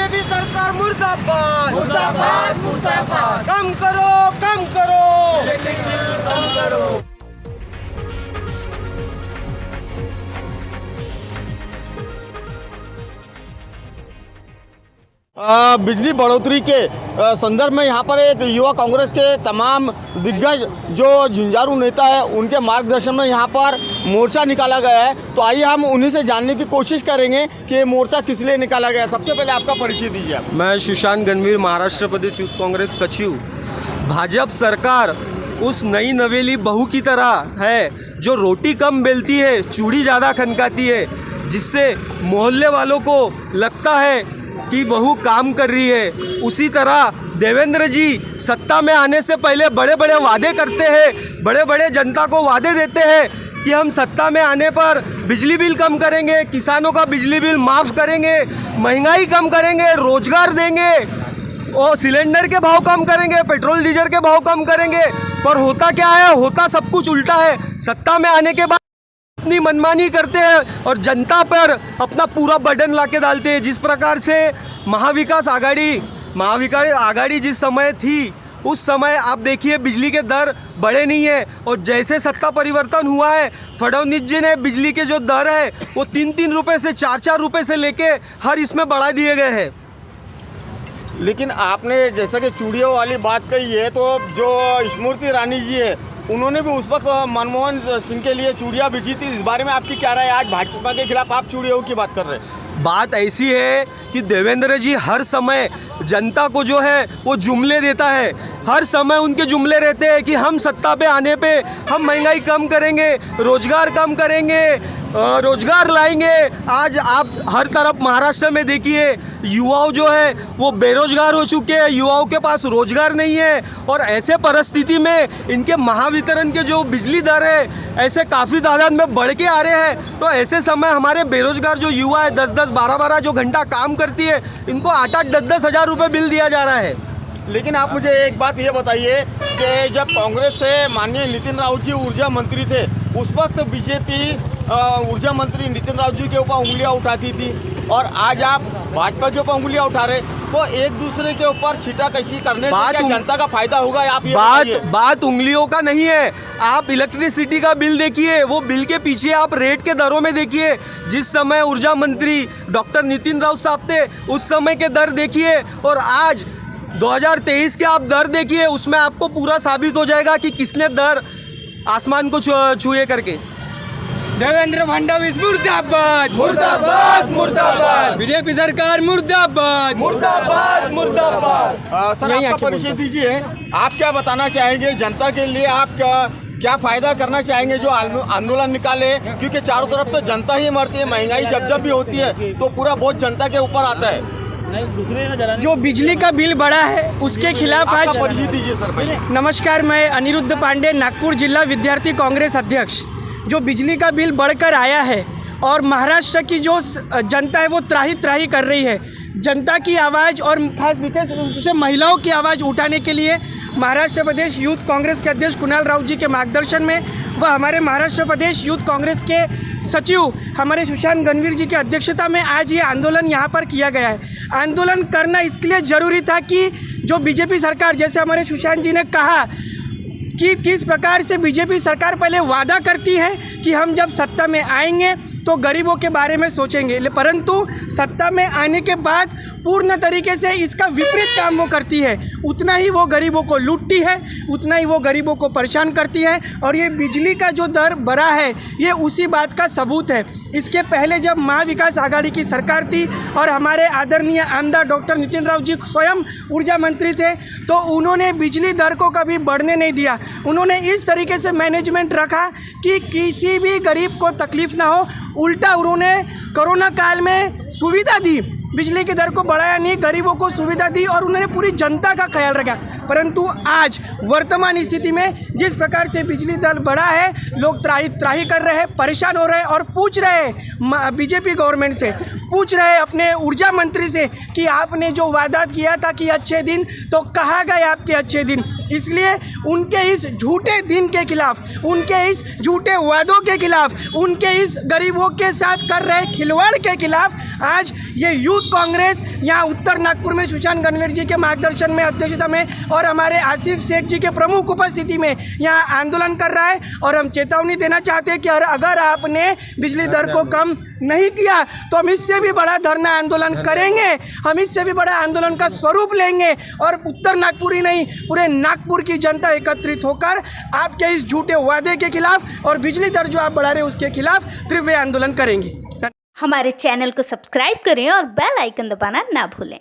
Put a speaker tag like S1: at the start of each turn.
S1: BJP सरकार मुर्दाबाद
S2: मुर्दाबाद मुर्दाबाद।
S1: कम करो कम करो
S2: कम करो।
S3: बिजली बढ़ोतरी के संदर्भ में यहाँ पर एक युवा कांग्रेस के तमाम दिग्गज जो झुंझारू नेता है उनके मार्गदर्शन में यहाँ पर मोर्चा निकाला गया है। तो आइए हम उन्हीं से जानने की कोशिश करेंगे कि ये मोर्चा किस लिए निकाला गया है। सबसे पहले आपका परिचय दीजिए।
S4: मैं सुशांत गणवीर, महाराष्ट्र प्रदेश यूथ कांग्रेस सचिव। भाजपा सरकार उस नई नवेली बहू की तरह है जो रोटी कम बेलती है, चूड़ी ज़्यादा खनकाती है, जिससे मोहल्ले वालों को लगता है कि बहू काम कर रही है। उसी तरह देवेंद्र जी सत्ता में आने से पहले बड़े बड़े वादे करते हैं, बड़े बड़े जनता को वादे देते हैं कि हम सत्ता में आने पर बिजली बिल कम करेंगे, किसानों का बिजली बिल माफ़ करेंगे, महंगाई कम करेंगे, रोजगार देंगे और सिलेंडर के भाव कम करेंगे, पेट्रोल डीजल के भाव कम करेंगे। पर होता क्या है? होता सब कुछ उल्टा है। सत्ता में आने के बाद अपनी मनमानी करते हैं और जनता पर अपना पूरा बर्डन लाके डालते हैं। जिस प्रकार से महाविकास आघाड़ी जिस समय थी उस समय आप देखिए बिजली के दर बढ़े नहीं है, और जैसे सत्ता परिवर्तन हुआ है फडणवीस जी ने बिजली के जो दर है वो 3-3 रुपये से 4-4 रुपये से लेके हर इसमें बढ़ा दिए गए हैं।
S3: लेकिन आपने जैसा कि चूड़ियों वाली बात कही है, तो जो स्मृति ईरानी जी है उन्होंने भी उस वक्त मनमोहन सिंह के लिए चूड़ियाँ बेची थी। इस बारे में आपकी क्या राय है? आज भाजपा के खिलाफ आप चूड़ियों की बात कर रहे हैं।
S4: बात ऐसी है कि देवेंद्र जी हर समय जनता को जो है वो जुमले देता है। हर समय उनके जुमले रहते हैं कि हम सत्ता पे आने पे हम महंगाई कम करेंगे, रोजगार कम करेंगे, रोजगार लाएंगे। आज आप हर तरफ महाराष्ट्र में देखिए युवाओं जो है वो बेरोजगार हो चुके हैं, युवाओं के पास रोजगार नहीं है। और ऐसे परिस्थिति में इनके महावितरण के जो बिजली दर है ऐसे काफ़ी तादाद में बढ़ के आ रहे हैं। तो ऐसे समय हमारे बेरोजगार जो युवा है 10-10, 12-12 जो घंटा काम करती है, इनको 8-8, 10-10 हज़ार रुपये बिल दिया जा रहा है।
S3: लेकिन आप मुझे एक बात ये बताइए कि जब कांग्रेस से माननीय नितिन राउत जी ऊर्जा मंत्री थे, उस वक्त बीजेपी ऊर्जा मंत्री नितिन राउत जी के ऊपर उंगलियां उठाती थी, और आज आप भाजपा के ऊपर उंगलियां उठा रहे, तो एक दूसरे के ऊपर छींटाकशी करने से क्या जनता का फायदा होगा? आप ये
S4: बात उंगलियों का नहीं है। आप इलेक्ट्रिसिटी का बिल देखिए, वो बिल के पीछे आप रेट के दरों में देखिए। जिस समय ऊर्जा मंत्री डॉक्टर नितिन राउत साहब थे उस समय के दर देखिए, और आज 2023 के आप दर देखिए, उसमें आपको पूरा साबित हो जाएगा कि किसने दर आसमान को छुए करके।
S2: देवेंद्र फडणवीस मुर्दाबाद मुर्दाबाद मुर्दाबाद। बीजेपी सरकार मुर्दाबाद मुर्दाबाद मुर्दाबाद।
S3: सर आपका परिचय दीजिए। आप क्या बताना चाहेंगे जनता के लिए? आप क्या फायदा करना चाहेंगे जो आंदोलन निकाले? क्योंकि चारों तरफ से जनता ही मरती है, महंगाई जब भी होती है तो पूरा बोझ जनता के ऊपर आता है।
S5: जो बिजली का बिल बढ़ा है उसके खिलाफ आज
S3: परिचय दीजिए सर पहले।
S5: नमस्कार, मैं अनिरुद्ध पांडे, नागपुर जिला विद्यार्थी कांग्रेस अध्यक्ष। जो बिजली का बिल बढ़कर आया है और महाराष्ट्र की जो जनता है वो त्राही त्राही कर रही है। जनता की आवाज़ और खास विशेष रूप से महिलाओं की आवाज़ उठाने के लिए महाराष्ट्र प्रदेश यूथ कांग्रेस के अध्यक्ष कुणाल राउत जी के मार्गदर्शन में व हमारे महाराष्ट्र प्रदेश यूथ कांग्रेस के सचिव हमारे सुशांत गणवीर जी की अध्यक्षता में आज ये आंदोलन यहाँ पर किया गया है। आंदोलन करना इसके लिए ज़रूरी था कि जो बीजेपी सरकार, जैसे हमारे सुशांत जी ने कहा कि किस प्रकार से बीजेपी सरकार पहले वादा करती है कि हम जब सत्ता में आएंगे तो गरीबों के बारे में सोचेंगे, परंतु सत्ता में आने के बाद पूर्ण तरीके से इसका विपरीत काम वो करती है। उतना ही वो गरीबों को लूटती है, उतना ही वो गरीबों को परेशान करती है। और ये बिजली का जो दर बढ़ा है ये उसी बात का सबूत है। इसके पहले जब महाविकास आघाड़ी की सरकार थी और हमारे आदरणीय आमदार डॉक्टर नितिन राउत जी स्वयं ऊर्जा मंत्री थे, तो उन्होंने बिजली दर को कभी बढ़ने नहीं दिया। उन्होंने इस तरीके से मैनेजमेंट रखा कि किसी भी गरीब को तकलीफ़ ना हो। उल्टा उन्होंने कोरोना काल में सुविधा दी, बिजली की दर को बढ़ाया नहीं, गरीबों को सुविधा दी और उन्होंने पूरी जनता का ख्याल रखा। परंतु आज वर्तमान स्थिति में जिस प्रकार से बिजली दर बढ़ा है, लोग त्राही कर रहे हैं, परेशान हो रहे हैं और पूछ रहे हैं बीजेपी गवर्नमेंट से, पूछ रहे हैं अपने ऊर्जा मंत्री से कि आपने जो वादा किया था कि अच्छे दिन, तो कहाँ गए आपके अच्छे दिन? इसलिए उनके इस झूठे दिन के खिलाफ, उनके इस झूठे वादों के खिलाफ, उनके इस गरीबों के साथ कर रहे खिलवाड़ के खिलाफ आज ये यूथ कांग्रेस यहाँ उत्तर नागपुर में सुशांत गणवीर जी के मार्गदर्शन में, अध्यक्षता में और हमारे आसिफ शेख जी के प्रमुख उपस्थिति में यहाँ आंदोलन कर रहा है। और हम चेतावनी देना चाहते हैं कि अगर आपने बिजली दर को कम नहीं किया तो हम इससे भी बड़ा धरना आंदोलन करेंगे, हम इससे भी बड़ा आंदोलन का स्वरूप लेंगे और उत्तर नागपुर ही नहीं पूरे नागपुर की जनता एकत्रित होकर आपके इस झूठे वादे के खिलाफ और बिजली दर जो आप बढ़ा रहे हैं उसके खिलाफ तीव्र आंदोलन करेंगे।
S6: हमारे चैनल को सब्सक्राइब करें और बेल आइकन दबाना ना भूलें।